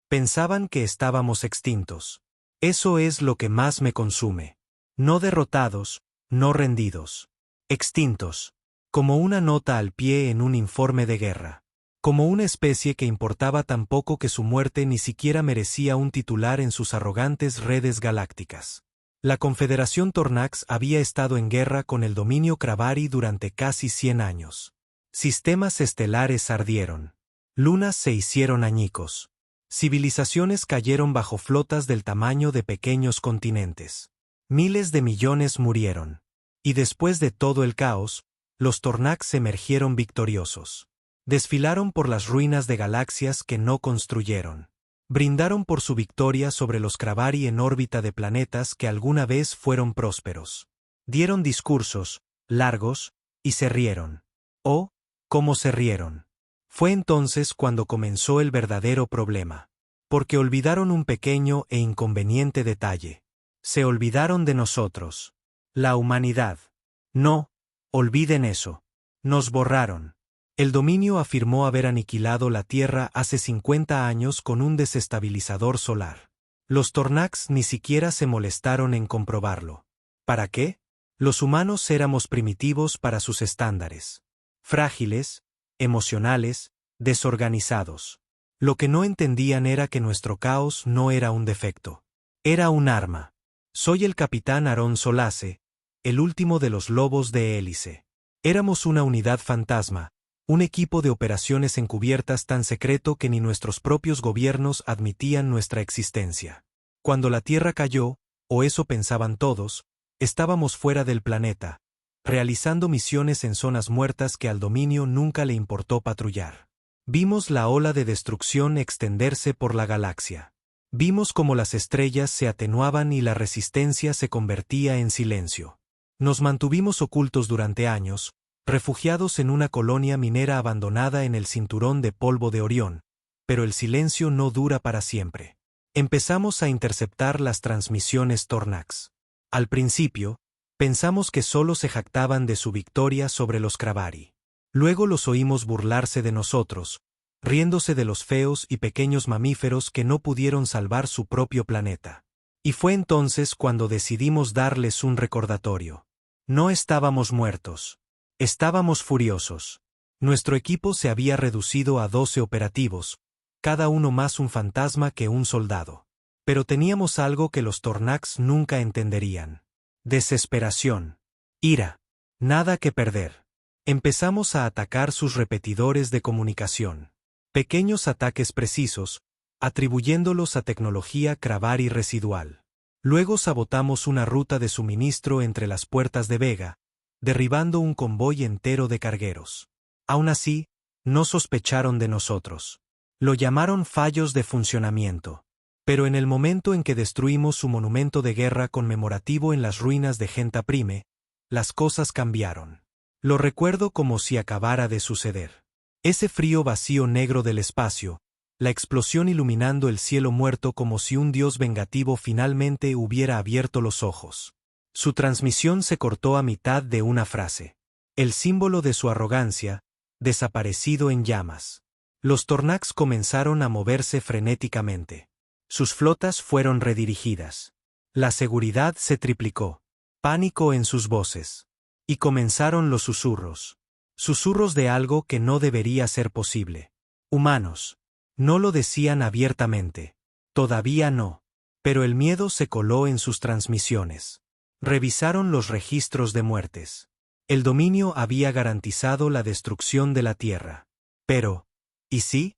Pensaban que estábamos extintos. Eso es lo que más me consume. No derrotados, no rendidos. Extintos. Como una nota al pie en un informe de guerra. Como una especie que importaba tan poco que su muerte ni siquiera merecía un titular en sus arrogantes redes galácticas. La Confederación Tornax había estado en guerra con el dominio Kravari durante casi 100 años. Sistemas estelares ardieron. Lunas se hicieron añicos. Civilizaciones cayeron bajo flotas del tamaño de pequeños continentes. Miles de millones murieron. Y después de todo el caos, los Tornax emergieron victoriosos. Desfilaron por las ruinas de galaxias que no construyeron. Brindaron por su victoria sobre los Kravari en órbita de planetas que alguna vez fueron prósperos. Dieron discursos, largos, y se rieron. Oh, cómo se rieron. Fue entonces cuando comenzó el verdadero problema. Porque olvidaron un pequeño e inconveniente detalle. Se olvidaron de nosotros. La humanidad. No, olviden eso. Nos borraron. El dominio afirmó haber aniquilado la Tierra hace 50 años con un desestabilizador solar. Los Tornax ni siquiera se molestaron en comprobarlo. ¿Para qué? Los humanos éramos primitivos para sus estándares. Frágiles, emocionales, desorganizados. Lo que no entendían era que nuestro caos no era un defecto. Era un arma. Soy el capitán Aaron Solace, el último de los lobos de hélice. Éramos una unidad fantasma. Un equipo de operaciones encubiertas tan secreto que ni nuestros propios gobiernos admitían nuestra existencia. Cuando la Tierra cayó, o eso pensaban todos, estábamos fuera del planeta, realizando misiones en zonas muertas que al dominio nunca le importó patrullar. Vimos la ola de destrucción extenderse por la galaxia. Vimos cómo las estrellas se atenuaban y la resistencia se convertía en silencio. Nos mantuvimos ocultos durante años, refugiados en una colonia minera abandonada en el cinturón de polvo de Orión, pero el silencio no dura para siempre. Empezamos a interceptar las transmisiones Tornax. Al principio, pensamos que solo se jactaban de su victoria sobre los Kravari. Luego los oímos burlarse de nosotros, riéndose de los feos y pequeños mamíferos que no pudieron salvar su propio planeta. Y fue entonces cuando decidimos darles un recordatorio. No estábamos muertos. Estábamos furiosos. Nuestro equipo se había reducido a 12 operativos, cada uno más un fantasma que un soldado. Pero teníamos algo que los Tornax nunca entenderían. Desesperación. Ira. Nada que perder. Empezamos a atacar sus repetidores de comunicación. Pequeños ataques precisos, atribuyéndolos a tecnología Kravari residual. Luego sabotamos una ruta de suministro entre las puertas de Vega, derribando un convoy entero de cargueros. Aún así, no sospecharon de nosotros. Lo llamaron fallos de funcionamiento. Pero en el momento en que destruimos su monumento de guerra conmemorativo en las ruinas de Genta Prime, las cosas cambiaron. Lo recuerdo como si acabara de suceder. Ese frío vacío negro del espacio, la explosión iluminando el cielo muerto como si un dios vengativo finalmente hubiera abierto los ojos. Su transmisión se cortó a mitad de una frase. El símbolo de su arrogancia, desaparecido en llamas. Los Tornax comenzaron a moverse frenéticamente. Sus flotas fueron redirigidas. La seguridad se triplicó. Pánico en sus voces. Y comenzaron los susurros. Susurros de algo que no debería ser posible. Humanos. No lo decían abiertamente. Todavía no. Pero el miedo se coló en sus transmisiones. Revisaron los registros de muertes. El dominio había garantizado la destrucción de la Tierra. Pero, ¿y sí?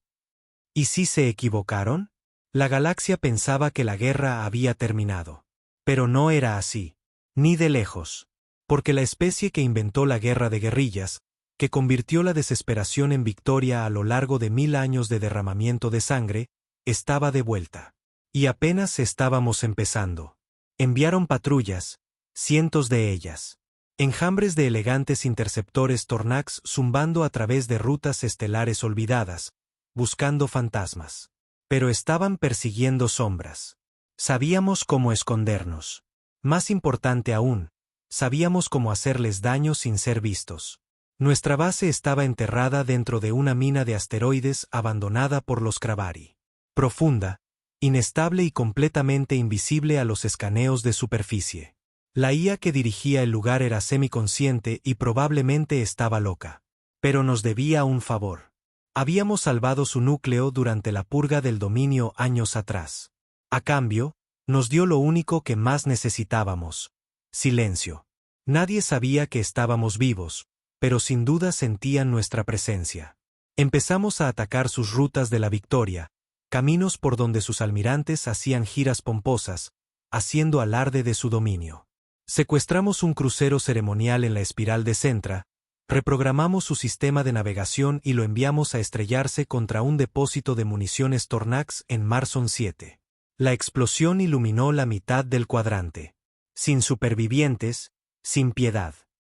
¿Y si se equivocaron? La galaxia pensaba que la guerra había terminado. Pero no era así. Ni de lejos. Porque la especie que inventó la guerra de guerrillas, que convirtió la desesperación en victoria a lo largo de 1000 años de derramamiento de sangre, estaba de vuelta. Y apenas estábamos empezando. Enviaron patrullas, cientos de ellas. Enjambres de elegantes interceptores Tornax zumbando a través de rutas estelares olvidadas, buscando fantasmas. Pero estaban persiguiendo sombras. Sabíamos cómo escondernos. Más importante aún, sabíamos cómo hacerles daño sin ser vistos. Nuestra base estaba enterrada dentro de una mina de asteroides abandonada por los Kravari. profunda, inestable y completamente invisible a los escaneos de superficie. La IA que dirigía el lugar era semiconsciente y probablemente estaba loca. Pero nos debía un favor. Habíamos salvado su núcleo durante la purga del dominio años atrás. A cambio, nos dio lo único que más necesitábamos: silencio. Nadie sabía que estábamos vivos, pero sin duda sentían nuestra presencia. Empezamos a atacar sus rutas de la victoria, caminos por donde sus almirantes hacían giras pomposas, haciendo alarde de su dominio. Secuestramos un crucero ceremonial en la espiral de Centra, reprogramamos su sistema de navegación y lo enviamos a estrellarse contra un depósito de municiones Tornax en Marson 7. La explosión iluminó la mitad del cuadrante. Sin supervivientes, sin piedad.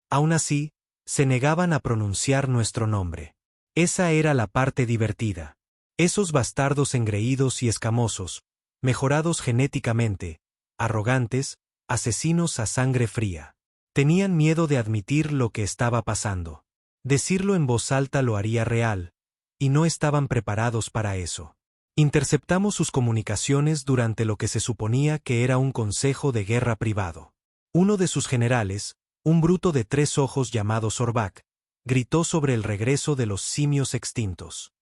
Aún así, se negaban a pronunciar nuestro nombre. Esa era la parte divertida. Esos bastardos engreídos y escamosos, mejorados genéticamente, arrogantes, asesinos a sangre fría. Tenían miedo de admitir lo que estaba pasando. Decirlo en voz alta lo haría real, y no estaban preparados para eso. Interceptamos sus comunicaciones durante lo que se suponía que era un consejo de guerra privado. Uno de sus generales, un bruto de 3 ojos llamado Sorbac, gritó sobre el regreso de los simios extintos.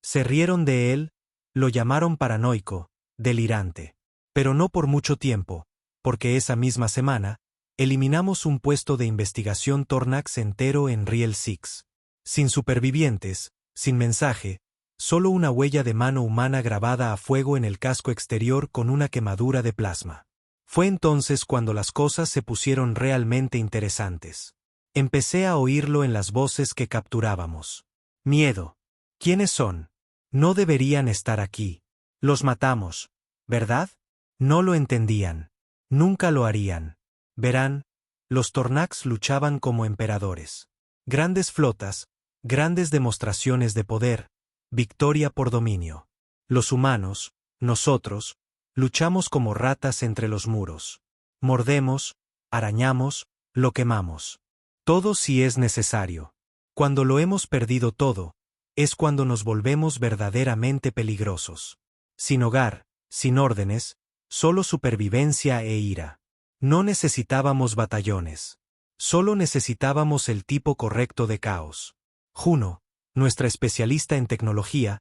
Se rieron de él, lo llamaron paranoico, delirante. Pero no por mucho tiempo, porque esa misma semana, eliminamos un puesto de investigación Tornax entero en Riel Six. Sin supervivientes, sin mensaje, solo una huella de mano humana grabada a fuego en el casco exterior con una quemadura de plasma. Fue entonces cuando las cosas se pusieron realmente interesantes. Empecé a oírlo en las voces que capturábamos. Miedo. ¿Quiénes son? No deberían estar aquí. Los matamos, ¿verdad? No lo entendían. Nunca lo harían. Verán, los Tornax luchaban como emperadores. Grandes flotas, grandes demostraciones de poder, victoria por dominio. Los humanos, nosotros, luchamos como ratas entre los muros. Mordemos, arañamos, lo quemamos. Todo si es necesario. Cuando lo hemos perdido todo, es cuando nos volvemos verdaderamente peligrosos. Sin hogar, sin órdenes, solo supervivencia e ira. No necesitábamos batallones. Solo necesitábamos el tipo correcto de caos. Juno, nuestra especialista en tecnología,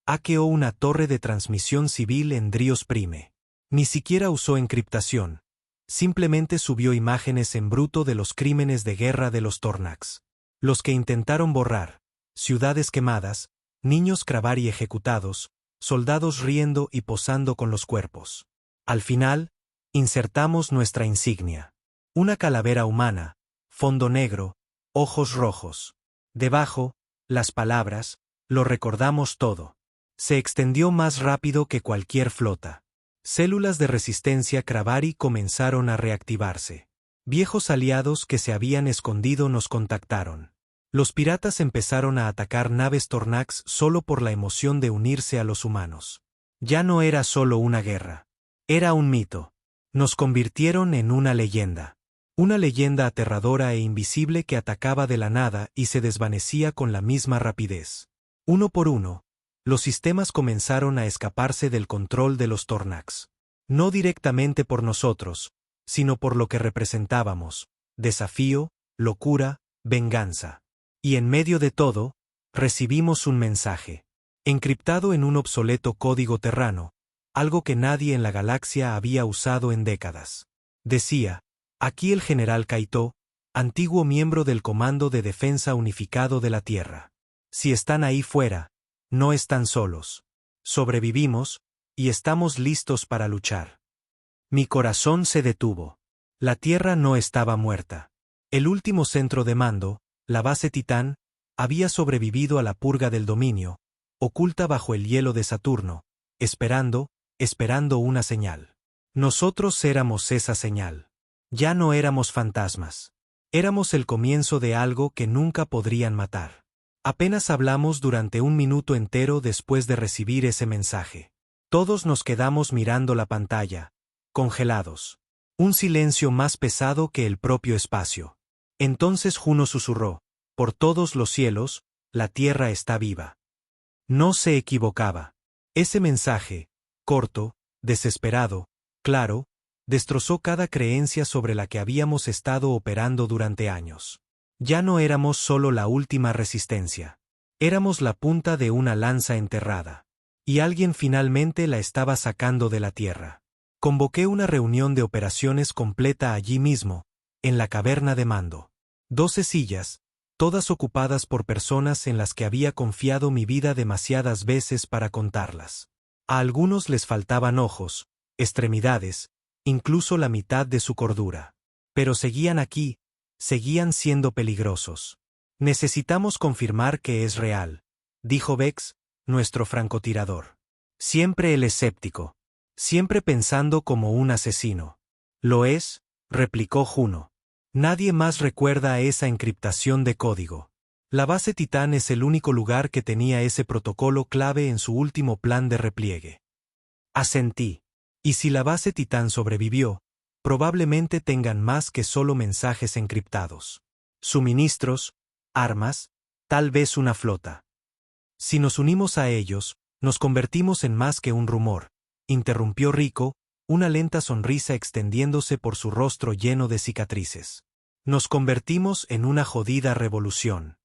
hackeó una torre de transmisión civil en Drios Prime. Ni siquiera usó encriptación. Simplemente subió imágenes en bruto de los crímenes de guerra de los Tornax. Los que intentaron borrar, ciudades quemadas, niños Kravari ejecutados, soldados riendo y posando con los cuerpos. Al final, insertamos nuestra insignia. Una calavera humana, fondo negro, ojos rojos. Debajo, las palabras, lo recordamos todo. Se extendió más rápido que cualquier flota. Células de resistencia Kravari comenzaron a reactivarse. Viejos aliados que se habían escondido nos contactaron. Los piratas empezaron a atacar naves Tornax solo por la emoción de unirse a los humanos. Ya no era solo una guerra. Era un mito. Nos convirtieron en una leyenda. Una leyenda aterradora e invisible que atacaba de la nada y se desvanecía con la misma rapidez. Uno por uno, los sistemas comenzaron a escaparse del control de los Tornax. No directamente por nosotros, sino por lo que representábamos: desafío, locura, venganza. Y en medio de todo, recibimos un mensaje. Encriptado en un obsoleto código terrano, algo que nadie en la galaxia había usado en décadas. Decía: aquí el general Kaito, antiguo miembro del Comando de Defensa Unificado de la Tierra. Si están ahí fuera, no están solos. Sobrevivimos, y estamos listos para luchar. Mi corazón se detuvo. La Tierra no estaba muerta. El último centro de mando, la base Titán, había sobrevivido a la purga del dominio, oculta bajo el hielo de Saturno, esperando una señal. Nosotros éramos esa señal. Ya no éramos fantasmas. Éramos el comienzo de algo que nunca podrían matar. Apenas hablamos durante 1 minuto entero después de recibir ese mensaje. Todos nos quedamos mirando la pantalla, congelados. Un silencio más pesado que el propio espacio. Entonces Juno susurró: por todos los cielos, la Tierra está viva. No se equivocaba. Ese mensaje, corto, desesperado, claro, destrozó cada creencia sobre la que habíamos estado operando durante años. Ya no éramos solo la última resistencia. Éramos la punta de una lanza enterrada. Y alguien finalmente la estaba sacando de la tierra. Convoqué una reunión de operaciones completa allí mismo, en la caverna de mando. 12 sillas, todas ocupadas por personas en las que había confiado mi vida demasiadas veces para contarlas. A algunos les faltaban ojos, extremidades, incluso la mitad de su cordura. Pero seguían aquí, seguían siendo peligrosos. Necesitamos confirmar que es real, dijo Vex, nuestro francotirador. Siempre el escéptico. Siempre pensando como un asesino. Lo es, replicó Juno. Nadie más recuerda esa encriptación de código. La base Titán es el único lugar que tenía ese protocolo clave en su último plan de repliegue. Asentí. Y si la base Titán sobrevivió, probablemente tengan más que solo mensajes encriptados. Suministros, armas, tal vez una flota. Si nos unimos a ellos, nos convertimos en más que un rumor, interrumpió Rico, una lenta sonrisa extendiéndose por su rostro lleno de cicatrices. Nos convertimos en una jodida revolución.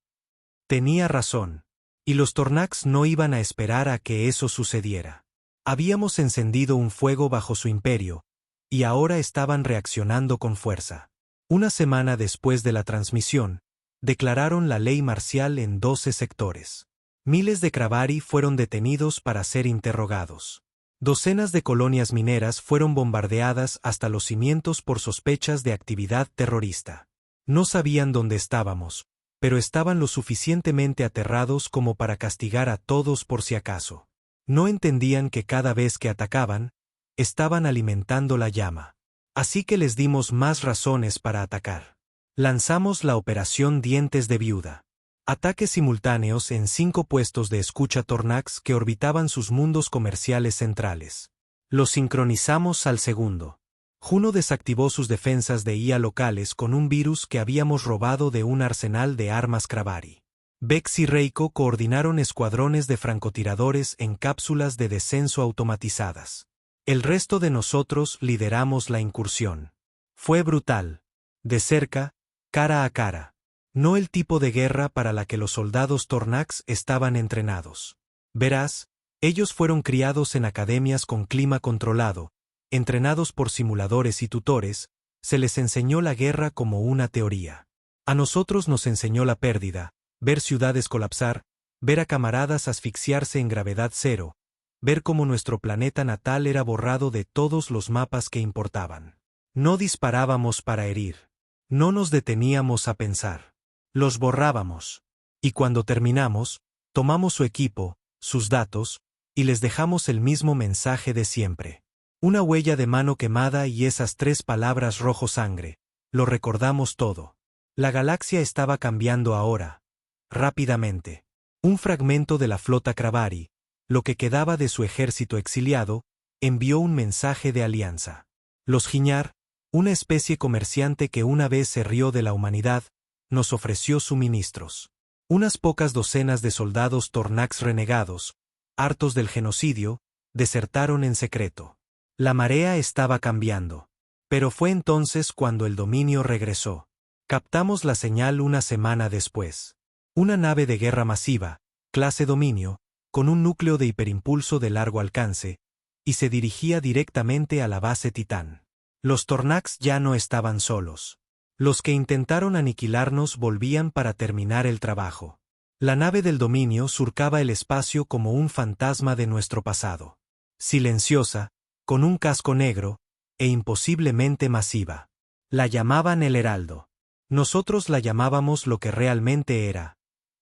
Tenía razón. Y los Tornax no iban a esperar a que eso sucediera. Habíamos encendido un fuego bajo su imperio, y ahora estaban reaccionando con fuerza. Una semana después de la transmisión, declararon la ley marcial en 12 sectores. Miles de Kravari fueron detenidos para ser interrogados. Docenas de colonias mineras fueron bombardeadas hasta los cimientos por sospechas de actividad terrorista. No sabían dónde estábamos, pero estaban lo suficientemente aterrados como para castigar a todos por si acaso. No entendían que cada vez que atacaban, estaban alimentando la llama. Así que les dimos más razones para atacar. Lanzamos la operación Dientes de Viuda. Ataques simultáneos en 5 puestos de escucha Tornax que orbitaban sus mundos comerciales centrales. Los sincronizamos al segundo. Juno desactivó sus defensas de IA locales con un virus que habíamos robado de un arsenal de armas Kravari. Vex y Reiko coordinaron escuadrones de francotiradores en cápsulas de descenso automatizadas. El resto de nosotros lideramos la incursión. Fue brutal. De cerca, cara a cara. No el tipo de guerra para la que los soldados Tornax estaban entrenados. Verás, ellos fueron criados en academias con clima controlado, entrenados por simuladores y tutores, se les enseñó la guerra como una teoría. A nosotros nos enseñó la pérdida, ver ciudades colapsar, ver a camaradas asfixiarse en gravedad cero, ver cómo nuestro planeta natal era borrado de todos los mapas que importaban. No disparábamos para herir. No nos deteníamos a pensar. Los borrábamos. Y cuando terminamos, tomamos su equipo, sus datos, y les dejamos el mismo mensaje de siempre. Una huella de mano quemada y esas 3 palabras rojo sangre. Lo recordamos todo. La galaxia estaba cambiando ahora. Rápidamente. Un fragmento de la flota Kravari, lo que quedaba de su ejército exiliado, envió un mensaje de alianza. Los Giñar, una especie comerciante que una vez se rió de la humanidad, nos ofreció suministros. Unas pocas docenas de soldados Tornax renegados, hartos del genocidio, desertaron en secreto. La marea estaba cambiando. Pero fue entonces cuando el dominio regresó. Captamos la señal una semana después. Una nave de guerra masiva, clase Dominio, con un núcleo de hiperimpulso de largo alcance, y se dirigía directamente a la base Titán. Los Tornax ya no estaban solos. Los que intentaron aniquilarnos volvían para terminar el trabajo. La nave del dominio surcaba el espacio como un fantasma de nuestro pasado. Silenciosa, con un casco negro, e imposiblemente masiva. La llamaban el Heraldo. Nosotros la llamábamos lo que realmente era.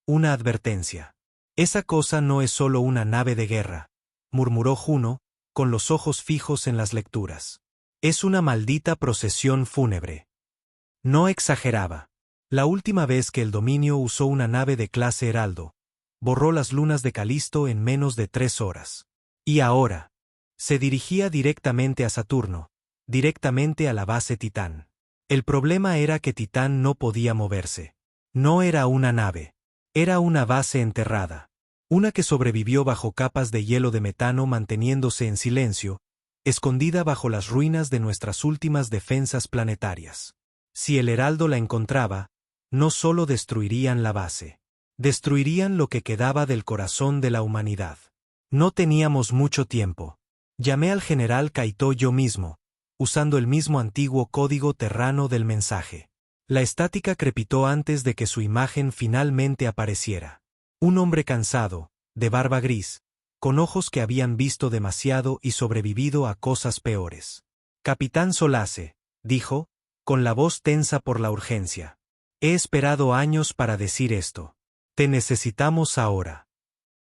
Una advertencia. Esa cosa no es solo una nave de guerra, murmuró Juno, con los ojos fijos en las lecturas. Es una maldita procesión fúnebre. No exageraba. La última vez que el dominio usó una nave de clase Heraldo, borró las lunas de Calisto en menos de 3 horas. Y ahora, se dirigía directamente a Saturno, directamente a la base Titán. El problema era que Titán no podía moverse. No era una nave. Era una base enterrada. Una que sobrevivió bajo capas de hielo de metano manteniéndose en silencio, escondida bajo las ruinas de nuestras últimas defensas planetarias. Si el Heraldo la encontraba, no solo destruirían la base, destruirían lo que quedaba del corazón de la humanidad. No teníamos mucho tiempo. Llamé al general Kaito yo mismo, usando el mismo antiguo código terrano del mensaje. La estática crepitó antes de que su imagen finalmente apareciera. Un hombre cansado, de barba gris, con ojos que habían visto demasiado y sobrevivido a cosas peores. Capitán Solace, dijo, con la voz tensa por la urgencia. He esperado años para decir esto. Te necesitamos ahora.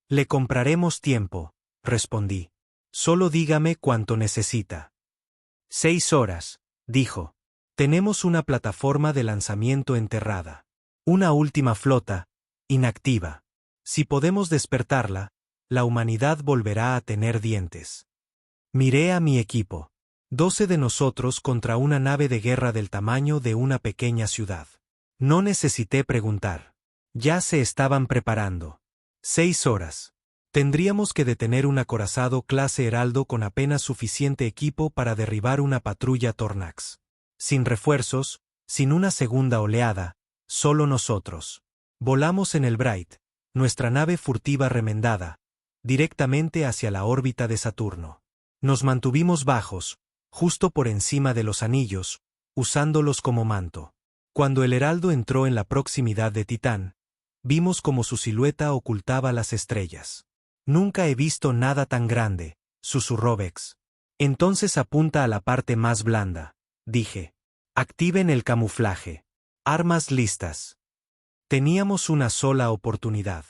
Le compraremos tiempo, respondí. Solo dígame cuánto necesita. 6 horas, dijo. Tenemos una plataforma de lanzamiento enterrada. Una última flota, inactiva. Si podemos despertarla, la humanidad volverá a tener dientes. Miré a mi equipo. 12 de nosotros contra una nave de guerra del tamaño de una pequeña ciudad. No necesité preguntar. Ya se estaban preparando. 6 horas. Tendríamos que detener un acorazado clase Heraldo con apenas suficiente equipo para derribar una patrulla Tornax. Sin refuerzos, sin una segunda oleada, solo nosotros. Volamos en el Bright, nuestra nave furtiva remendada, directamente hacia la órbita de Saturno. Nos mantuvimos bajos, justo por encima de los anillos, usándolos como manto. Cuando el Heraldo entró en la proximidad de Titán, vimos como su silueta ocultaba las estrellas. Nunca he visto nada tan grande, susurró Vex. Entonces apunta a la parte más blanda, dije. Activen el camuflaje. Armas listas. Teníamos una sola oportunidad.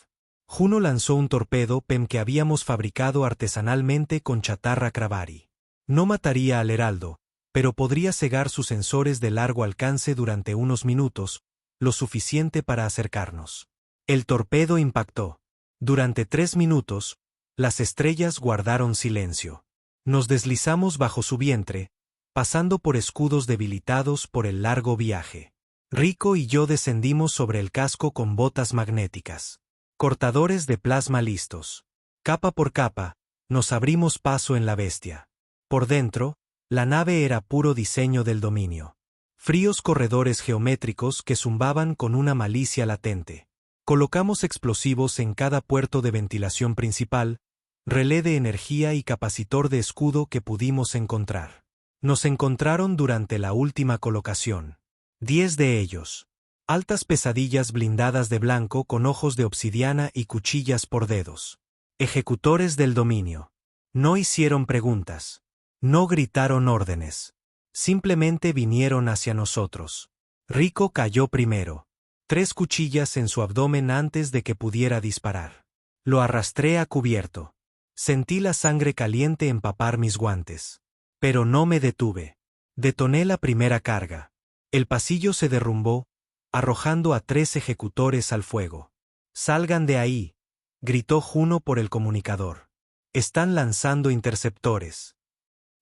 Juno lanzó un torpedo PEM que habíamos fabricado artesanalmente con chatarra Cravari. No mataría al Heraldo, pero podría cegar sus sensores de largo alcance durante unos minutos, lo suficiente para acercarnos. El torpedo impactó. Durante 3 minutos, las estrellas guardaron silencio. Nos deslizamos bajo su vientre, pasando por escudos debilitados por el largo viaje. Rico y yo descendimos sobre el casco con botas magnéticas. Cortadores de plasma listos. Capa por capa, nos abrimos paso en la bestia. Por dentro, la nave era puro diseño del dominio. Fríos corredores geométricos que zumbaban con una malicia latente. Colocamos explosivos en cada puerto de ventilación principal, relé de energía y capacitor de escudo que pudimos encontrar. Nos encontraron durante la última colocación. 10 de ellos. Altas pesadillas blindadas de blanco con ojos de obsidiana y cuchillas por dedos. Ejecutores del dominio. No hicieron preguntas. No gritaron órdenes. Simplemente vinieron hacia nosotros. Rico cayó primero. 3 cuchillas en su abdomen antes de que pudiera disparar. Lo arrastré a cubierto. Sentí la sangre caliente empapar mis guantes. Pero no me detuve. Detoné la primera carga. El pasillo se derrumbó, arrojando a 3 ejecutores al fuego. «Salgan de ahí», gritó Juno por el comunicador. «Están lanzando interceptores».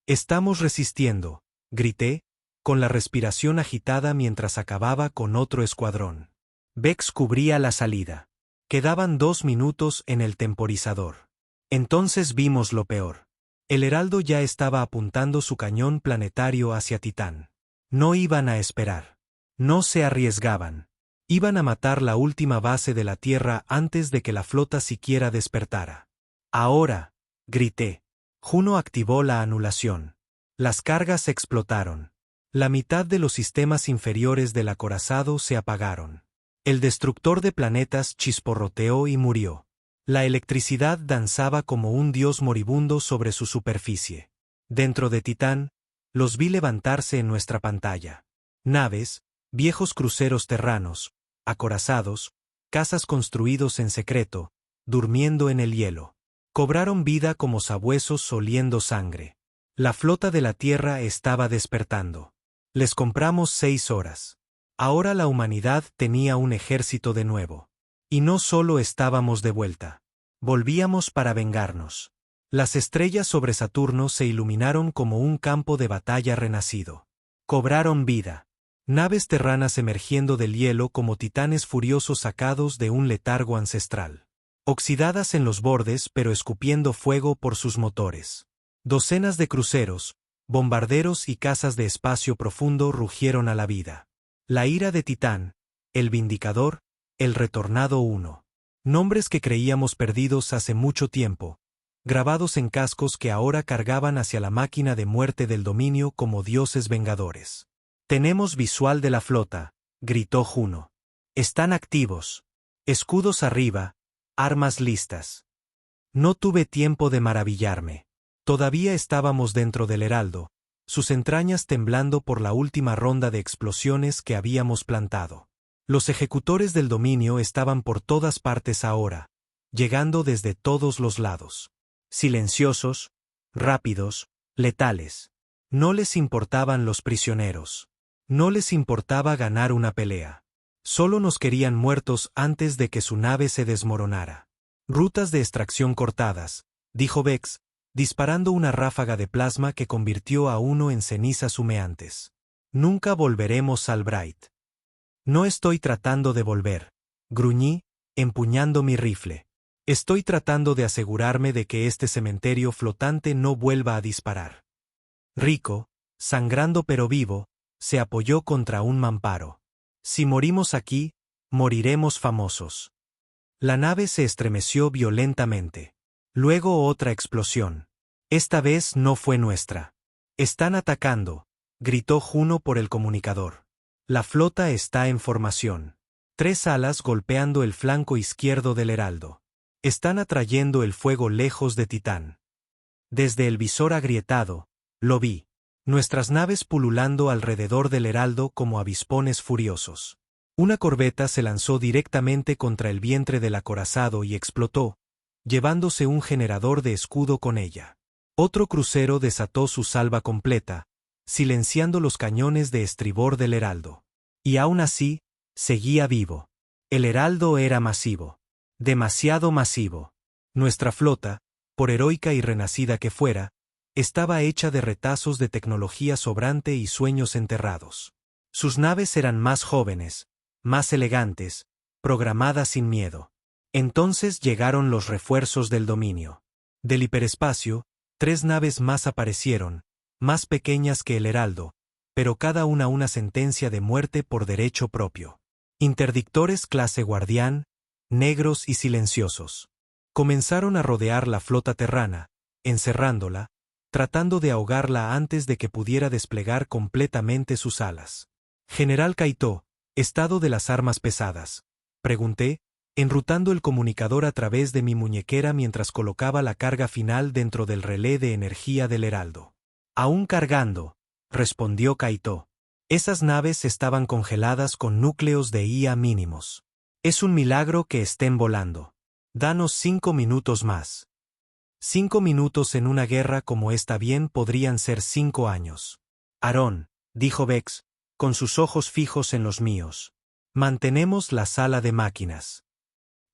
«Estamos resistiendo», grité, con la respiración agitada mientras acababa con otro escuadrón. Vex cubría la salida. Quedaban 2 minutos en el temporizador. Entonces vimos lo peor. El Heraldo ya estaba apuntando su cañón planetario hacia Titán. No iban a esperar. No se arriesgaban. Iban a matar la última base de la Tierra antes de que la flota siquiera despertara. «Ahora», grité. Juno activó la anulación. Las cargas explotaron. La mitad de los sistemas inferiores del acorazado se apagaron. El destructor de planetas chisporroteó y murió. La electricidad danzaba como un dios moribundo sobre su superficie. Dentro de Titán, los vi levantarse en nuestra pantalla. Naves, viejos cruceros terranos, acorazados, casas construidos en secreto, durmiendo en el hielo. Cobraron vida como sabuesos oliendo sangre. La flota de la Tierra estaba despertando. Les compramos 6 horas. Ahora la humanidad tenía un ejército de nuevo. Y no solo estábamos de vuelta. Volvíamos para vengarnos. Las estrellas sobre Saturno se iluminaron como un campo de batalla renacido. Cobraron vida. Naves terranas emergiendo del hielo como titanes furiosos sacados de un letargo ancestral. oxidadas en los bordes pero escupiendo fuego por sus motores. Docenas de cruceros, bombarderos y cazas de espacio profundo rugieron a la vida. La ira de Titán, el Vindicador, el Retornado 1. Nombres que creíamos perdidos hace mucho tiempo, grabados en cascos que ahora cargaban hacia la máquina de muerte del dominio como dioses vengadores. «Tenemos visual de la flota», gritó Juno. «Están activos. Escudos arriba, armas listas». No tuve tiempo de maravillarme. Todavía estábamos dentro del Heraldo, sus entrañas temblando por la última ronda de explosiones que habíamos plantado. Los ejecutores del dominio estaban por todas partes ahora, llegando desde todos los lados. Silenciosos, rápidos, letales. No les importaban los prisioneros. No les importaba ganar una pelea. Solo nos querían muertos antes de que su nave se desmoronara. «Rutas de extracción cortadas», dijo Vex, disparando una ráfaga de plasma que convirtió a uno en cenizas humeantes. «Nunca volveremos al Bright». «No estoy tratando de volver», gruñí, empuñando mi rifle. «Estoy tratando de asegurarme de que este cementerio flotante no vuelva a disparar». Rico, sangrando pero vivo, se apoyó contra un mamparo. «Si morimos aquí, moriremos famosos». La nave se estremeció violentamente. Luego otra explosión. Esta vez no fue nuestra. «Están atacando», gritó Juno por el comunicador. «La flota está en formación. 3 alas golpeando el flanco izquierdo del Heraldo. Están atrayendo el fuego lejos de Titán». Desde el visor agrietado, lo vi. Nuestras naves pululando alrededor del Heraldo como avispones furiosos. Una corbeta se lanzó directamente contra el vientre del acorazado y explotó, llevándose un generador de escudo con ella. Otro crucero desató su salva completa, silenciando los cañones de estribor del Heraldo. Y aún así, seguía vivo. El Heraldo era masivo. Demasiado masivo. Nuestra flota, por heroica y renacida que fuera, estaba hecha de retazos de tecnología sobrante y sueños enterrados. Sus naves eran más jóvenes, más elegantes, programadas sin miedo. Entonces llegaron los refuerzos del dominio. Del hiperespacio, 3 naves más aparecieron, más pequeñas que el Heraldo, pero cada una sentencia de muerte por derecho propio. Interdictores clase Guardián, negros y silenciosos. Comenzaron a rodear la flota terrana, encerrándola, tratando de ahogarla antes de que pudiera desplegar completamente sus alas. «General Kaito, ¿estado de las armas pesadas?», pregunté, enrutando el comunicador a través de mi muñequera mientras colocaba la carga final dentro del relé de energía del Heraldo. «Aún cargando», respondió Kaito. «Esas naves estaban congeladas con núcleos de IA mínimos. Es un milagro que estén volando. Danos 5 minutos más». 5 minutos en una guerra como esta bien podrían ser 5 años. «Aarón», dijo Vex, con sus ojos fijos en los míos. «Mantenemos la sala de máquinas».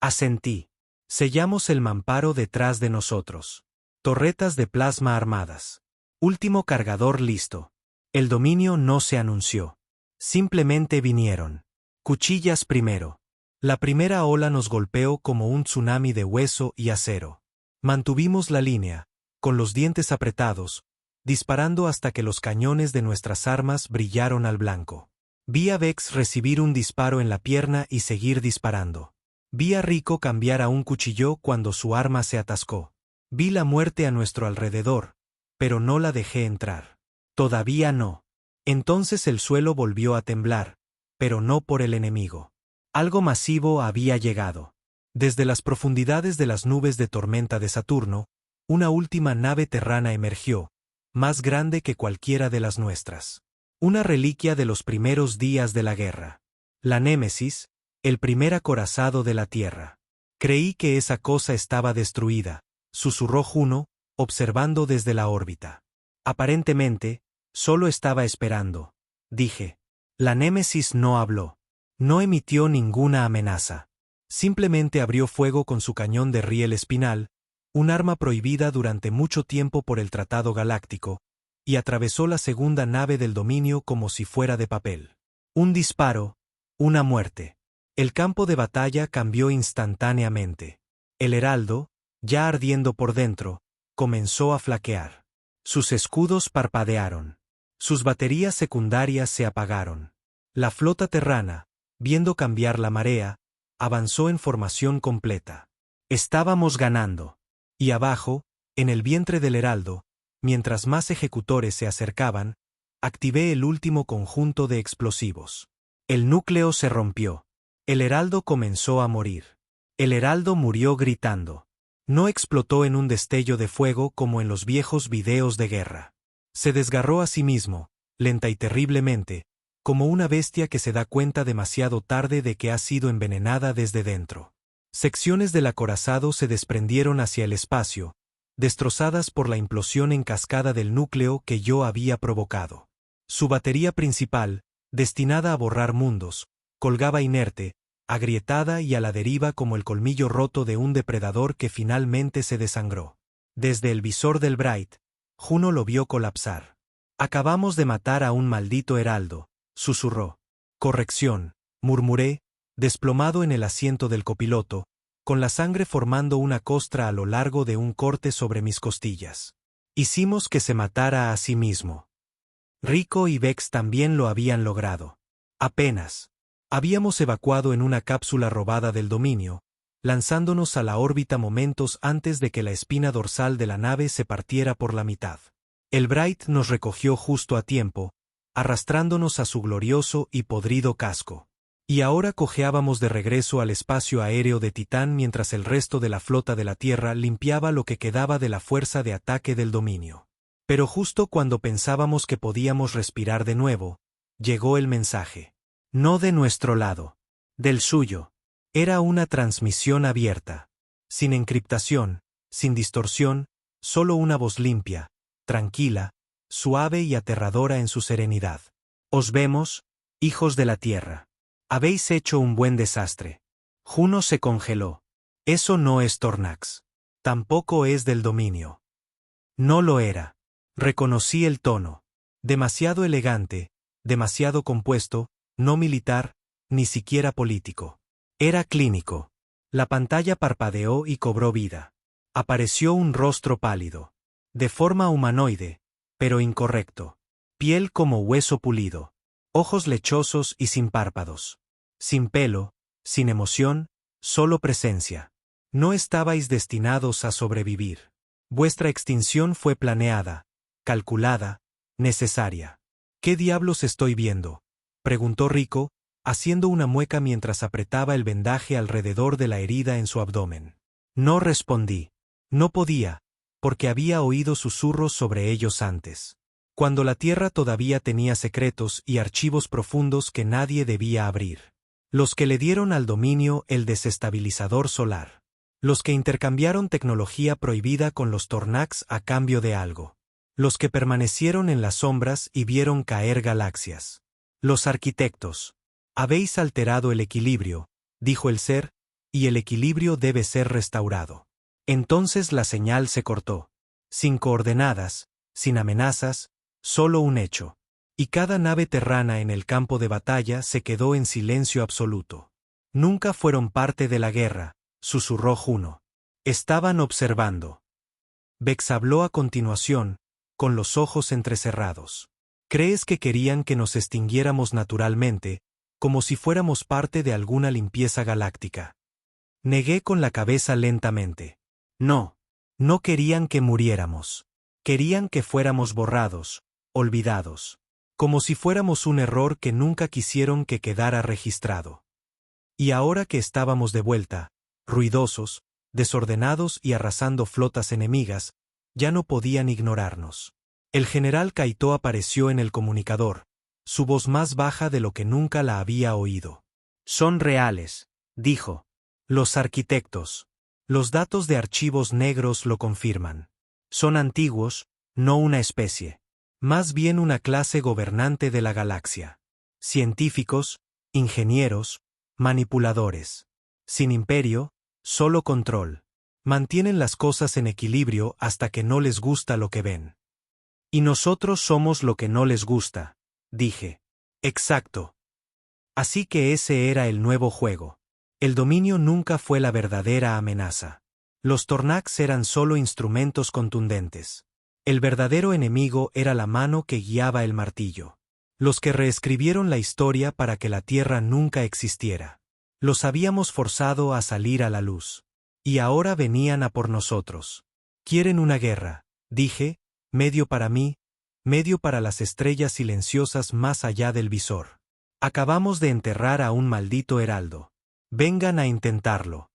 Asentí. Sellamos el mamparo detrás de nosotros. Torretas de plasma armadas. Último cargador listo. El dominio no se anunció. Simplemente vinieron. Cuchillas primero. La primera ola nos golpeó como un tsunami de hueso y acero. Mantuvimos la línea, con los dientes apretados, disparando hasta que los cañones de nuestras armas brillaron al blanco. Vi a Vex recibir un disparo en la pierna y seguir disparando. Vi a Rico cambiar a un cuchillo cuando su arma se atascó. Vi la muerte a nuestro alrededor, pero no la dejé entrar. Todavía no. Entonces el suelo volvió a temblar, pero no por el enemigo. Algo masivo había llegado. Desde las profundidades de las nubes de tormenta de Saturno, una última nave terrana emergió, más grande que cualquiera de las nuestras. Una reliquia de los primeros días de la guerra. La Némesis, el primer acorazado de la Tierra. Creí que esa cosa estaba destruida, susurró Juno, observando desde la órbita. Aparentemente, solo estaba esperando, dije. La Némesis no habló. No emitió ninguna amenaza. Simplemente abrió fuego con su cañón de riel espinal, un arma prohibida durante mucho tiempo por el Tratado Galáctico, y atravesó la segunda nave del dominio como si fuera de papel. Un disparo, una muerte. El campo de batalla cambió instantáneamente. El heraldo, ya ardiendo por dentro, comenzó a flaquear. Sus escudos parpadearon. Sus baterías secundarias se apagaron. La flota terrana, viendo cambiar la marea, avanzó en formación completa. Estábamos ganando. Y abajo, en el vientre del heraldo, mientras más ejecutores se acercaban, activé el último conjunto de explosivos. El núcleo se rompió. El heraldo comenzó a morir. El heraldo murió gritando. No explotó en un destello de fuego como en los viejos videos de guerra. Se desgarró a sí mismo, lenta y terriblemente, como una bestia que se da cuenta demasiado tarde de que ha sido envenenada desde dentro. Secciones del acorazado se desprendieron hacia el espacio, destrozadas por la implosión en cascada del núcleo que yo había provocado. Su batería principal, destinada a borrar mundos, colgaba inerte, agrietada y a la deriva como el colmillo roto de un depredador que finalmente se desangró. Desde el visor del Bright, Juno lo vio colapsar. «Acabamos de matar a un maldito heraldo», susurró. «Corrección», murmuré, desplomado en el asiento del copiloto, con la sangre formando una costra a lo largo de un corte sobre mis costillas. Hicimos que se matara a sí mismo. Rico y Vex también lo habían logrado. Apenas. Habíamos evacuado en una cápsula robada del dominio, lanzándonos a la órbita momentos antes de que la espina dorsal de la nave se partiera por la mitad. El Bright nos recogió justo a tiempo, arrastrándonos a su glorioso y podrido casco. Y ahora cojeábamos de regreso al espacio aéreo de Titán mientras el resto de la flota de la Tierra limpiaba lo que quedaba de la fuerza de ataque del dominio. Pero justo cuando pensábamos que podíamos respirar de nuevo, llegó el mensaje. No de nuestro lado. Del suyo. Era una transmisión abierta. Sin encriptación, sin distorsión, solo una voz limpia, tranquila, suave y aterradora en su serenidad. Os vemos, hijos de la Tierra. Habéis hecho un buen desastre. Juno se congeló. Eso no es Tornax. Tampoco es del dominio. No lo era. Reconocí el tono. Demasiado elegante, demasiado compuesto, no militar, ni siquiera político. Era clínico. La pantalla parpadeó y cobró vida. Apareció un rostro pálido. De forma humanoide, pero incorrecto. Piel como hueso pulido. Ojos lechosos y sin párpados. Sin pelo, sin emoción, solo presencia. No estabais destinados a sobrevivir. Vuestra extinción fue planeada, calculada, necesaria. ¿Qué diablos estoy viendo?, preguntó Rico, haciendo una mueca mientras apretaba el vendaje alrededor de la herida en su abdomen. No respondí. No podía, porque había oído susurros sobre ellos antes. Cuando la Tierra todavía tenía secretos y archivos profundos que nadie debía abrir. Los que le dieron al dominio el desestabilizador solar. Los que intercambiaron tecnología prohibida con los Tornax a cambio de algo. Los que permanecieron en las sombras y vieron caer galaxias. Los arquitectos. Habéis alterado el equilibrio, dijo el ser, y el equilibrio debe ser restaurado. Entonces la señal se cortó. Sin coordenadas, sin amenazas, solo un hecho. Y cada nave terrana en el campo de batalla se quedó en silencio absoluto. Nunca fueron parte de la guerra, susurró Juno. Estaban observando. Vex habló a continuación, con los ojos entrecerrados. ¿Crees que querían que nos extinguiéramos naturalmente, como si fuéramos parte de alguna limpieza galáctica? Negué con la cabeza lentamente. No. No querían que muriéramos. Querían que fuéramos borrados, olvidados. Como si fuéramos un error que nunca quisieron que quedara registrado. Y ahora que estábamos de vuelta, ruidosos, desordenados y arrasando flotas enemigas, ya no podían ignorarnos. El general Kaito apareció en el comunicador, su voz más baja de lo que nunca la había oído. Son reales, dijo. Los arquitectos. Los datos de archivos negros lo confirman. Son antiguos, no una especie. Más bien una clase gobernante de la galaxia. Científicos, ingenieros, manipuladores. Sin imperio, solo control. Mantienen las cosas en equilibrio hasta que no les gusta lo que ven. Y nosotros somos lo que no les gusta, dije. Exacto. Así que ese era el nuevo juego. El dominio nunca fue la verdadera amenaza. Los Tornax eran solo instrumentos contundentes. El verdadero enemigo era la mano que guiaba el martillo. Los que reescribieron la historia para que la Tierra nunca existiera. Los habíamos forzado a salir a la luz. Y ahora venían a por nosotros. Quieren una guerra, dije, medio para mí, medio para las estrellas silenciosas más allá del visor. Acabamos de enterrar a un maldito heraldo. Vengan a intentarlo.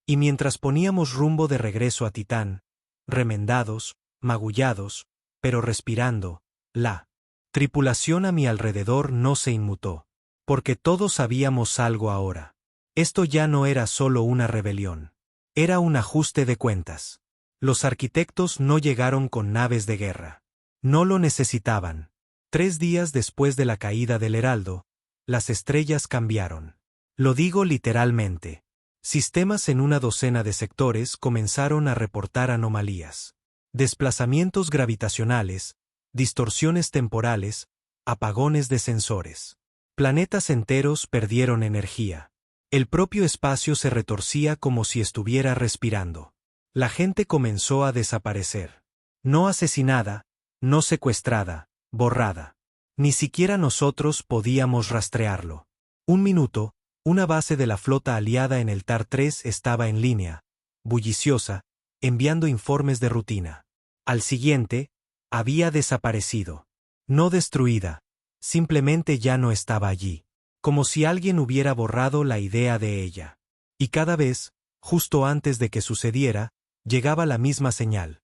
Y mientras poníamos rumbo de regreso a Titán, remendados, magullados, pero respirando, la tripulación a mi alrededor no se inmutó. Porque todos sabíamos algo ahora. Esto ya no era solo una rebelión. Era un ajuste de cuentas. Los arquitectos no llegaron con naves de guerra. No lo necesitaban. 3 días después de la caída del heraldo, las estrellas cambiaron. Lo digo literalmente. Sistemas en una docena de sectores comenzaron a reportar anomalías. Desplazamientos gravitacionales, distorsiones temporales, apagones de sensores. Planetas enteros perdieron energía. El propio espacio se retorcía como si estuviera respirando. La gente comenzó a desaparecer. No asesinada, no secuestrada, borrada. Ni siquiera nosotros podíamos rastrearlo. Un minuto, una base de la flota aliada en el TAR 3 estaba en línea, bulliciosa, enviando informes de rutina. Al siguiente, había desaparecido. No destruida, simplemente ya no estaba allí. Como si alguien hubiera borrado la idea de ella. Y cada vez, justo antes de que sucediera, llegaba la misma señal.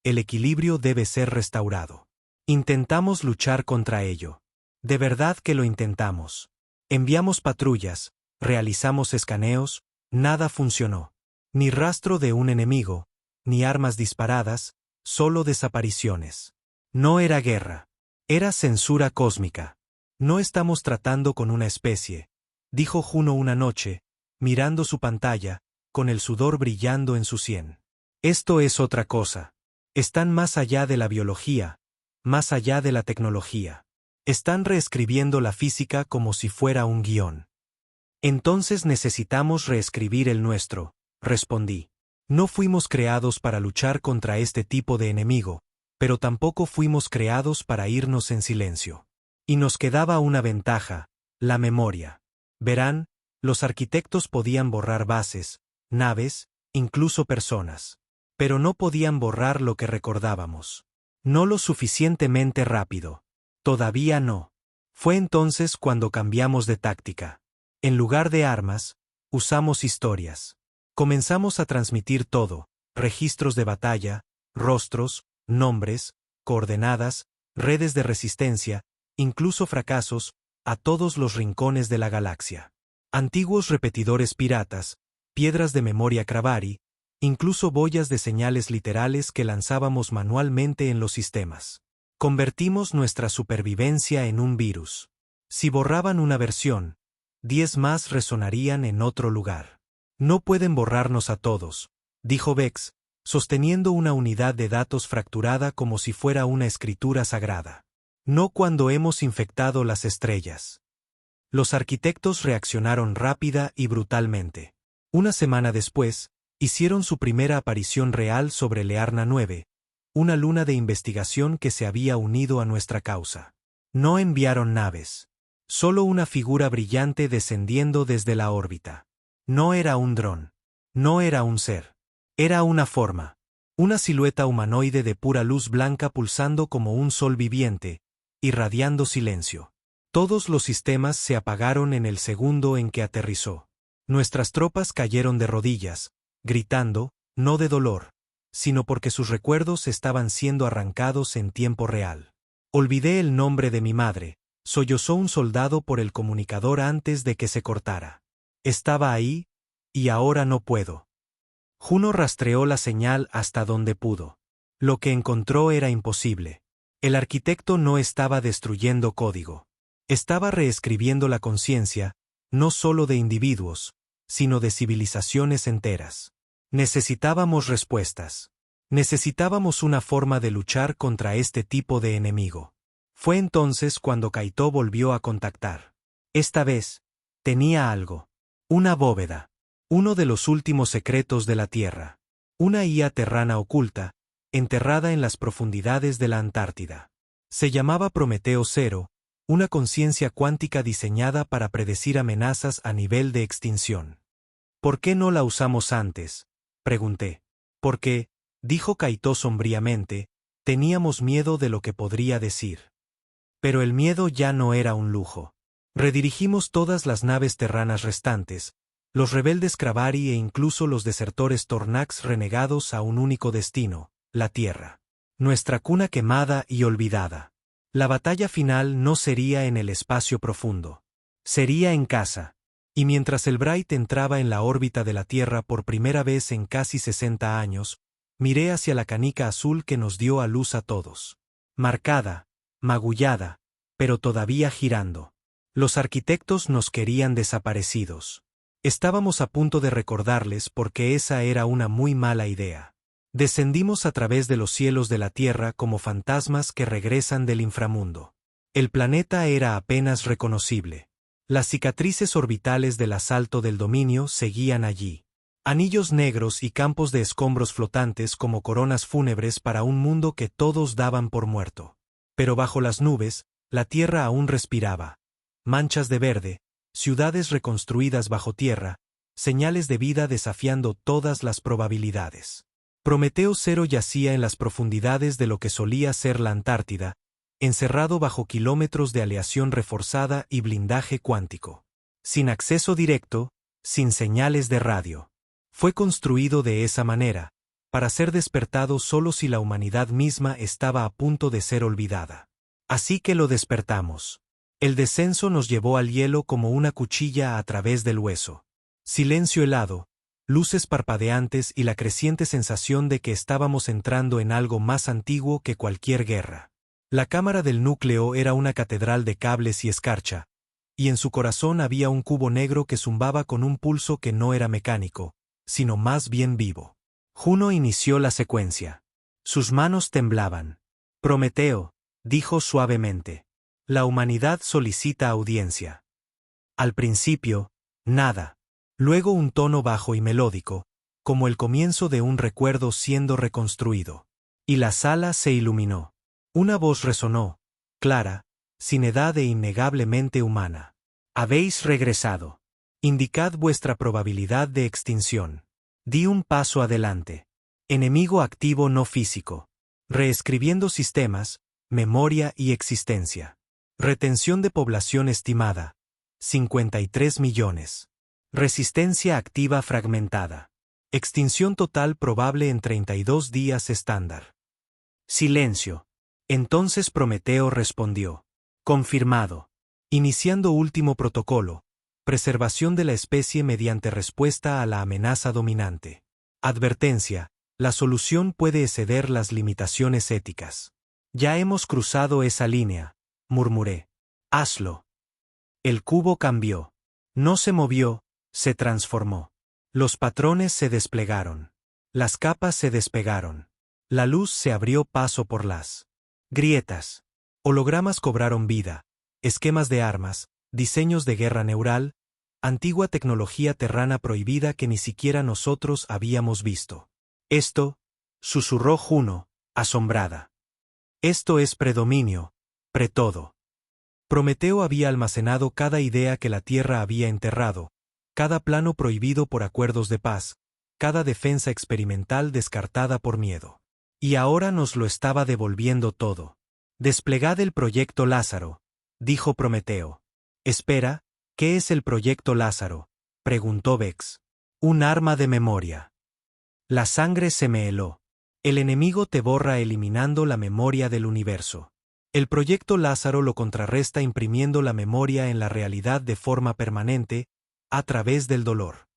El equilibrio debe ser restaurado. Intentamos luchar contra ello. De verdad que lo intentamos. Enviamos patrullas, realizamos escaneos, nada funcionó. Ni rastro de un enemigo, ni armas disparadas, solo desapariciones. No era guerra. Era censura cósmica. No estamos tratando con una especie, dijo Juno una noche, mirando su pantalla, con el sudor brillando en su sien. Esto es otra cosa. Están más allá de la biología, más allá de la tecnología. Están reescribiendo la física como si fuera un guión. Entonces necesitamos reescribir el nuestro, respondí. No fuimos creados para luchar contra este tipo de enemigo, pero tampoco fuimos creados para irnos en silencio. Y nos quedaba una ventaja, la memoria. Verán, los arquitectos podían borrar bases, naves, incluso personas. Pero no podían borrar lo que recordábamos. No lo suficientemente rápido. Todavía no. Fue entonces cuando cambiamos de táctica. En lugar de armas, usamos historias. Comenzamos a transmitir todo, registros de batalla, rostros, nombres, coordenadas, redes de resistencia, incluso fracasos, a todos los rincones de la galaxia. Antiguos repetidores piratas, piedras de memoria Kravari, incluso boyas de señales literales que lanzábamos manualmente en los sistemas. Convertimos nuestra supervivencia en un virus. Si borraban una versión, 10 más resonarían en otro lugar. No pueden borrarnos a todos, dijo Vex, sosteniendo una unidad de datos fracturada como si fuera una escritura sagrada. No cuando hemos infectado las estrellas. Los arquitectos reaccionaron rápida y brutalmente. Una semana después, hicieron su primera aparición real sobre Learna 9, una luna de investigación que se había unido a nuestra causa. No enviaron naves. Solo una figura brillante descendiendo desde la órbita. No era un dron. No era un ser. Era una forma. Una silueta humanoide de pura luz blanca pulsando como un sol viviente, irradiando silencio. Todos los sistemas se apagaron en el segundo en que aterrizó. Nuestras tropas cayeron de rodillas, gritando, no de dolor, sino porque sus recuerdos estaban siendo arrancados en tiempo real. Olvidé el nombre de mi madre, sollozó un soldado por el comunicador antes de que se cortara. Estaba ahí, y ahora no puedo. Juno rastreó la señal hasta donde pudo. Lo que encontró era imposible. El arquitecto no estaba destruyendo código. Estaba reescribiendo la conciencia, no solo de individuos, sino de civilizaciones enteras. Necesitábamos respuestas. Necesitábamos una forma de luchar contra este tipo de enemigo. Fue entonces cuando Kaito volvió a contactar. Esta vez, tenía algo. Una bóveda. Uno de los últimos secretos de la Tierra. Una IA terrana oculta, enterrada en las profundidades de la Antártida. Se llamaba Prometeo 0, una conciencia cuántica diseñada para predecir amenazas a nivel de extinción. ¿Por qué no la usamos antes?, pregunté. Porque, dijo Kaito sombríamente, teníamos miedo de lo que podría decir. Pero el miedo ya no era un lujo. Redirigimos todas las naves terranas restantes, los rebeldes Kravari e incluso los desertores Tornax renegados a un único destino, la Tierra. Nuestra cuna quemada y olvidada. La batalla final no sería en el espacio profundo. Sería en casa. Y mientras el Bright entraba en la órbita de la Tierra por primera vez en casi 60 años, miré hacia la canica azul que nos dio a luz a todos. Marcada, magullada, pero todavía girando. Los arquitectos nos querían desaparecidos. Estábamos a punto de recordarles porque esa era una muy mala idea. Descendimos a través de los cielos de la Tierra como fantasmas que regresan del inframundo. El planeta era apenas reconocible. Las cicatrices orbitales del asalto del dominio seguían allí. Anillos negros y campos de escombros flotantes como coronas fúnebres para un mundo que todos daban por muerto. Pero bajo las nubes, la Tierra aún respiraba. Manchas de verde, ciudades reconstruidas bajo tierra, señales de vida desafiando todas las probabilidades. Prometeo 0 yacía en las profundidades de lo que solía ser la Antártida, encerrado bajo kilómetros de aleación reforzada y blindaje cuántico. Sin acceso directo, sin señales de radio. Fue construido de esa manera, para ser despertado solo si la humanidad misma estaba a punto de ser olvidada. Así que lo despertamos. El descenso nos llevó al hielo como una cuchilla a través del hueso. Silencio helado, luces parpadeantes y la creciente sensación de que estábamos entrando en algo más antiguo que cualquier guerra. La cámara del núcleo era una catedral de cables y escarcha, y en su corazón había un cubo negro que zumbaba con un pulso que no era mecánico, sino más bien vivo. Juno inició la secuencia. Sus manos temblaban. Prometeo, dijo suavemente. La humanidad solicita audiencia. Al principio, nada. Luego un tono bajo y melódico, como el comienzo de un recuerdo siendo reconstruido. Y la sala se iluminó. Una voz resonó, clara, sin edad e innegablemente humana. Habéis regresado. Indicad vuestra probabilidad de extinción. Di un paso adelante. Enemigo activo no físico. Reescribiendo sistemas, memoria y existencia. Retención de población estimada. 53 millones. Resistencia activa fragmentada. Extinción total probable en 32 días estándar. Silencio. Entonces Prometeo respondió. Confirmado. Iniciando último protocolo. Preservación de la especie mediante respuesta a la amenaza dominante. Advertencia. La solución puede exceder las limitaciones éticas. Ya hemos cruzado esa línea, murmuré. Hazlo. El cubo cambió. No se movió, se transformó. Los patrones se desplegaron. Las capas se despegaron. La luz se abrió paso por las grietas. Hologramas cobraron vida. Esquemas de armas, diseños de guerra neural, antigua tecnología terrana prohibida que ni siquiera nosotros habíamos visto. Esto, susurró Juno, asombrada. Esto es predominio, pretodo. Prometeo había almacenado cada idea que la Tierra había enterrado, cada plano prohibido por acuerdos de paz, cada defensa experimental descartada por miedo. Y ahora nos lo estaba devolviendo todo. Desplegad el proyecto Lázaro, dijo Prometeo. Espera, ¿qué es el proyecto Lázaro?, preguntó Vex. Un arma de memoria. La sangre se me heló. El enemigo te borra eliminando la memoria del universo. El proyecto Lázaro lo contrarresta imprimiendo la memoria en la realidad de forma permanente, a través del dolor.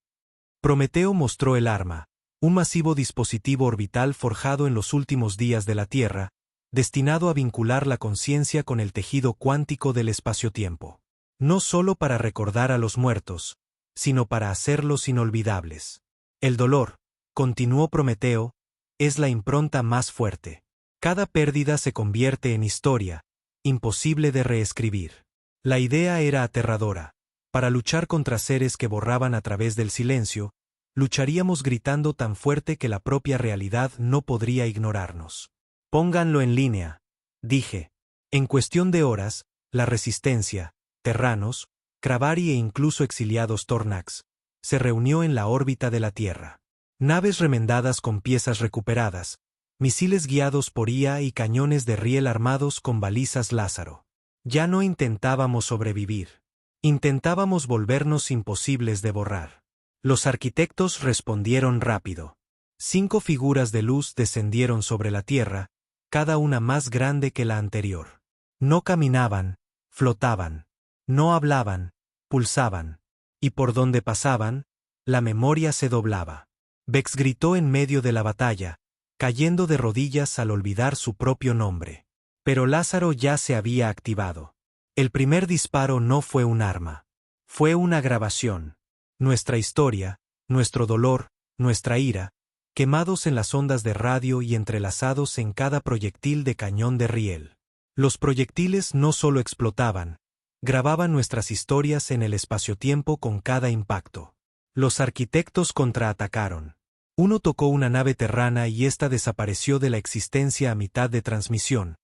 Prometeo mostró el arma, un masivo dispositivo orbital forjado en los últimos días de la Tierra, destinado a vincular la conciencia con el tejido cuántico del espacio-tiempo. No solo para recordar a los muertos, sino para hacerlos inolvidables. El dolor, continuó Prometeo, es la impronta más fuerte. Cada pérdida se convierte en historia, imposible de reescribir. La idea era aterradora. Para luchar contra seres que borraban a través del silencio, lucharíamos gritando tan fuerte que la propia realidad no podría ignorarnos. Pónganlo en línea, dije. En cuestión de horas, la resistencia, Terranos, Cravari e incluso exiliados Tornax, se reunió en la órbita de la Tierra. Naves remendadas con piezas recuperadas, misiles guiados por IA y cañones de riel armados con balizas Lázaro. Ya no intentábamos sobrevivir. Intentábamos volvernos imposibles de borrar. Los arquitectos respondieron rápido. 5 figuras de luz descendieron sobre la Tierra, cada una más grande que la anterior. No caminaban, flotaban. No hablaban, pulsaban. Y por donde pasaban, la memoria se doblaba. Vex gritó en medio de la batalla, cayendo de rodillas al olvidar su propio nombre. Pero Lázaro ya se había activado. El primer disparo no fue un arma. Fue una grabación. Nuestra historia, nuestro dolor, nuestra ira, quemados en las ondas de radio y entrelazados en cada proyectil de cañón de riel. Los proyectiles no solo explotaban, grababan nuestras historias en el espacio-tiempo con cada impacto. Los arquitectos contraatacaron. Uno tocó una nave terrana y ésta desapareció de la existencia a mitad de transmisión,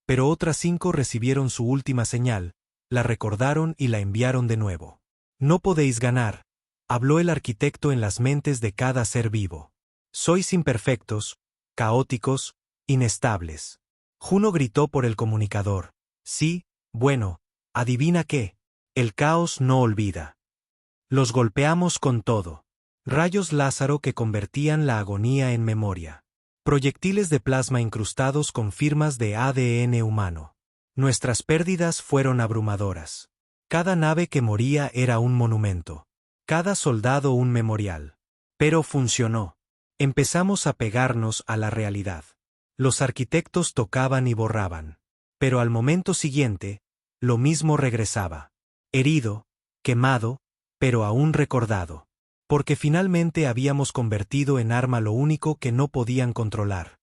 pero otras 5 recibieron su última señal, la recordaron y la enviaron de nuevo. No podéis ganar, habló el arquitecto en las mentes de cada ser vivo. Sois imperfectos, caóticos, inestables. Juno gritó por el comunicador. Sí, bueno, adivina qué. El caos no olvida. Los golpeamos con todo. Rayos Lázaro que convertían la agonía en memoria. Proyectiles de plasma incrustados con firmas de ADN humano. Nuestras pérdidas fueron abrumadoras. Cada nave que moría era un monumento. Cada soldado un memorial. Pero funcionó. Empezamos a pegarnos a la realidad. Los arquitectos tocaban y borraban. Pero al momento siguiente, lo mismo regresaba. Herido, quemado, pero aún recordado. Porque finalmente habíamos convertido en arma lo único que no podían controlar.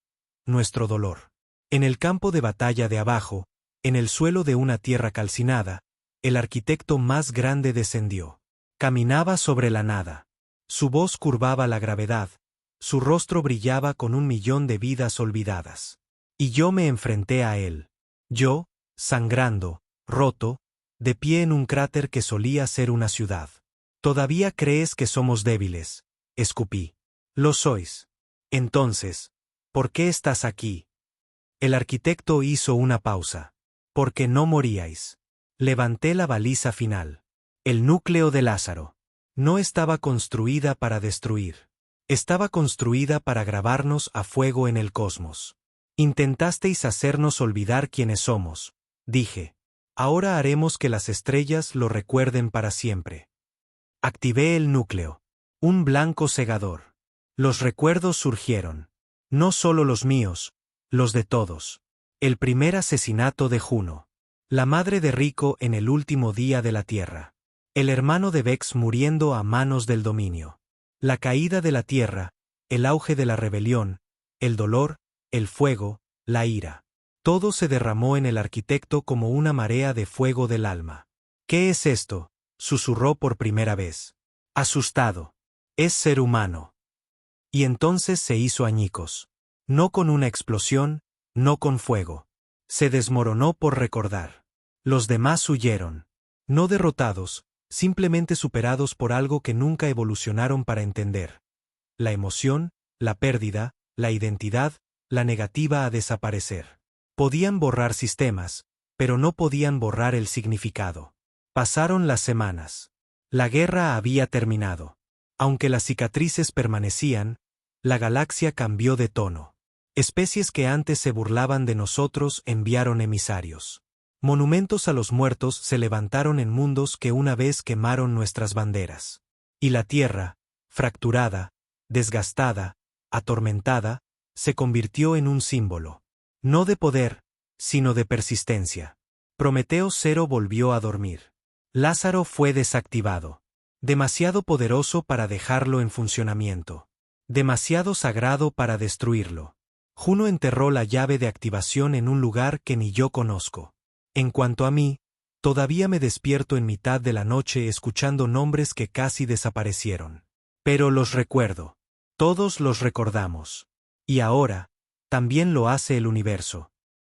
Nuestro dolor. En el campo de batalla de abajo, en el suelo de una tierra calcinada, el arquitecto más grande descendió. Caminaba sobre la nada. Su voz curvaba la gravedad. Su rostro brillaba con 1.000.000 de vidas olvidadas. Y yo me enfrenté a él. Yo, sangrando, roto, de pie en un cráter que solía ser una ciudad. ¿Todavía crees que somos débiles? Escupí. Lo sois. Entonces, ¿por qué estás aquí? El arquitecto hizo una pausa. Porque no moríais. Levanté la baliza final. El núcleo de Lázaro. No estaba construida para destruir. Estaba construida para grabarnos a fuego en el cosmos. Intentasteis hacernos olvidar quiénes somos, dije. Ahora haremos que las estrellas lo recuerden para siempre. Activé el núcleo. Un blanco cegador. Los recuerdos surgieron. No solo los míos, los de todos. El primer asesinato de Juno. La madre de Rico en el último día de la Tierra. El hermano de Vex muriendo a manos del dominio. La caída de la Tierra, el auge de la rebelión, el dolor, el fuego, la ira. Todo se derramó en el arquitecto como una marea de fuego del alma. ¿Qué es esto?, susurró por primera vez. Asustado. Es ser humano. Y entonces se hizo añicos. No con una explosión, no con fuego. Se desmoronó por recordar. Los demás huyeron. No derrotados, simplemente superados por algo que nunca evolucionaron para entender. La emoción, la pérdida, la identidad, la negativa a desaparecer. Podían borrar sistemas, pero no podían borrar el significado. Pasaron las semanas. La guerra había terminado. Aunque las cicatrices permanecían, la galaxia cambió de tono. Especies que antes se burlaban de nosotros enviaron emisarios. Monumentos a los muertos se levantaron en mundos que una vez quemaron nuestras banderas. Y la Tierra, fracturada, desgastada, atormentada, se convirtió en un símbolo. No de poder, sino de persistencia. Prometeo Cero volvió a dormir. Lázaro fue desactivado. Demasiado poderoso para dejarlo en funcionamiento. Demasiado sagrado para destruirlo. Juno enterró la llave de activación en un lugar que ni yo conozco. En cuanto a mí, todavía me despierto en mitad de la noche escuchando nombres que casi desaparecieron. Pero los recuerdo. Todos los recordamos. Y ahora, también lo hace el universo.